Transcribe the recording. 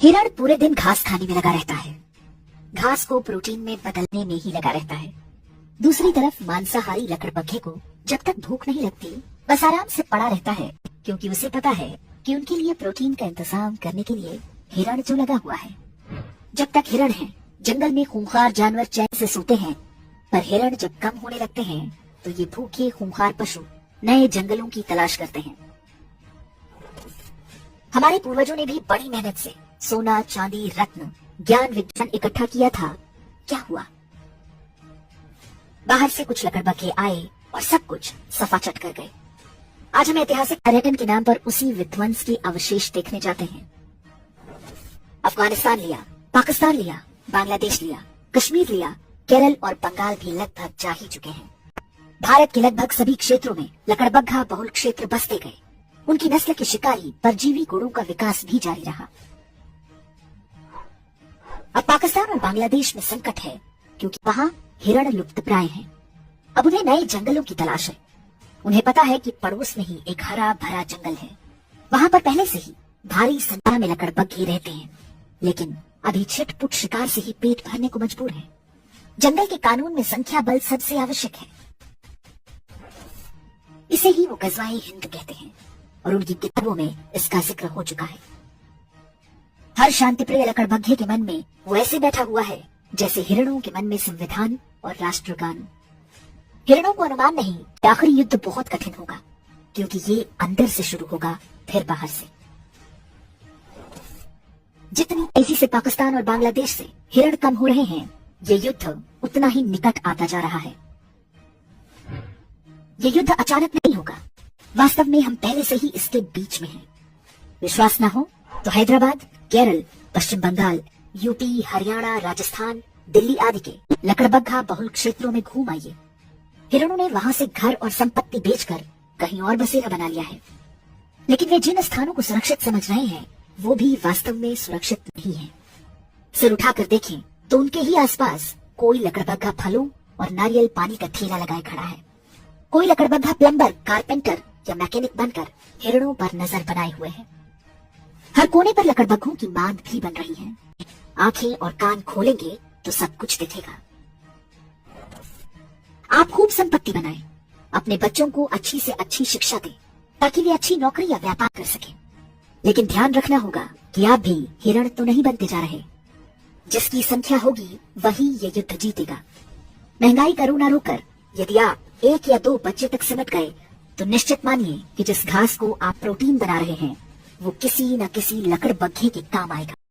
हिरण पूरे दिन घास खाने में लगा रहता है, घास को प्रोटीन में बदलने में ही लगा रहता है। दूसरी तरफ मांसाहारी लकड़बग्घे को जब तक भूख नहीं लगती बस आराम से पड़ा रहता है, क्योंकि उसे पता है कि उनके लिए प्रोटीन का इंतजाम करने के लिए हिरण जो लगा हुआ है। जब तक हिरण है, जंगल में खूंखार जानवर चैन से सोते हैं, पर हिरण जब कम होने लगते हैं तो ये भूखे खूंखार पशु नए जंगलों की तलाश करते हैं। हमारे पूर्वजों ने भी बड़ी मेहनत से सोना, चांदी, रत्न, ज्ञान, विज्ञान इकट्ठा किया था। क्या हुआ? बाहर से कुछ लकड़बग्घे आए और सब कुछ सफा चट कर गए। आज हम ऐतिहासिक पर्यटन के नाम पर उसी विध्वंस के अवशेष देखने जाते हैं। अफगानिस्तान लिया, पाकिस्तान लिया, बांग्लादेश लिया, कश्मीर लिया, केरल और बंगाल भी लगभग जा ही चुके हैं। भारत के लगभग सभी क्षेत्रों में लकड़बग्घा बहुल क्षेत्र बसते गए। उनकी नस्ल के शिकारी परजीवी गुणों का विकास भी जारी रहा। अब पाकिस्तान और बांग्लादेश में संकट है, क्योंकि वहां हिरण लुप्तप्राय हैं। अब उन्हें नए जंगलों की तलाश है। उन्हें पता है कि पड़ोस में ही एक हरा भरा जंगल है। वहां पर पहले से ही भारी संख्या में लकड़बग्घे रहते हैं, लेकिन अभी छिटपुट शिकार से ही पेट भरने को मजबूर है। जंगल के कानून में संख्या बल सबसे आवश्यक है। इसे ही वो गज़वाए हिंद कहते हैं और उनकी किताबों में इसका जिक्र हो चुका है। हर शांतिप्रिय लकड़बग्घे के मन में वो ऐसे बैठा हुआ है जैसे हिरणों के मन में संविधान और राष्ट्रगान। हिरणों को अनुमान नहीं कि आखिरी युद्ध बहुत कठिन होगा, क्योंकि ये अंदर से शुरू होगा, फिर बाहर से। जितनी तेजी से पाकिस्तान और बांग्लादेश से हिरण कम हो रहे हैं, ये युद्ध उतना ही निकट आता जा रहा है। ये युद्ध अचानक नहीं होगा, वास्तव में हम पहले से ही इसके बीच में हैं। विश्वास ना हो तो हैदराबाद, केरल, पश्चिम बंगाल, यूपी, हरियाणा, राजस्थान, दिल्ली आदि के लकड़बग्घा बहुल क्षेत्रों में घूम आइए। हिरणों ने वहां से घर और संपत्ति बेचकर कहीं और बसेरा बना लिया है, लेकिन वे जिन स्थानों को सुरक्षित समझ रहे हैं वो भी वास्तव में सुरक्षित नहीं है। सिर उठाकर देखें तो उनके ही आसपास कोई लकड़बग्घा फलों और नारियल पानी का ठेला लगाए खड़ा है। कोई लकड़बग्घा प्लम्बर, कारपेंटर या मैकेनिक बनकर हिरणों पर नजर बनाए हुए है। हर कोने पर लकड़बग्घों की मांद भी बन रही है। आंखें और कान खोलेंगे तो सब कुछ दिखेगा। आप खूब संपत्ति बनाएं, अपने बच्चों को अच्छी से अच्छी शिक्षा दें, ताकि वे अच्छी नौकरी या व्यापार कर सकें। लेकिन ध्यान रखना होगा कि आप भी हिरण तो नहीं बनते जा रहे। जिसकी संख्या होगी वही ये युद्ध जीतेगा। महंगाई का रोना रोकर यदि आप 1 या 2 बच्चे तक सिमट गए तो निश्चित मानिए कि जिस घास को आप प्रोटीन बना रहे हैं वो किसी न किसी लकड़बग्घे के काम आएगा।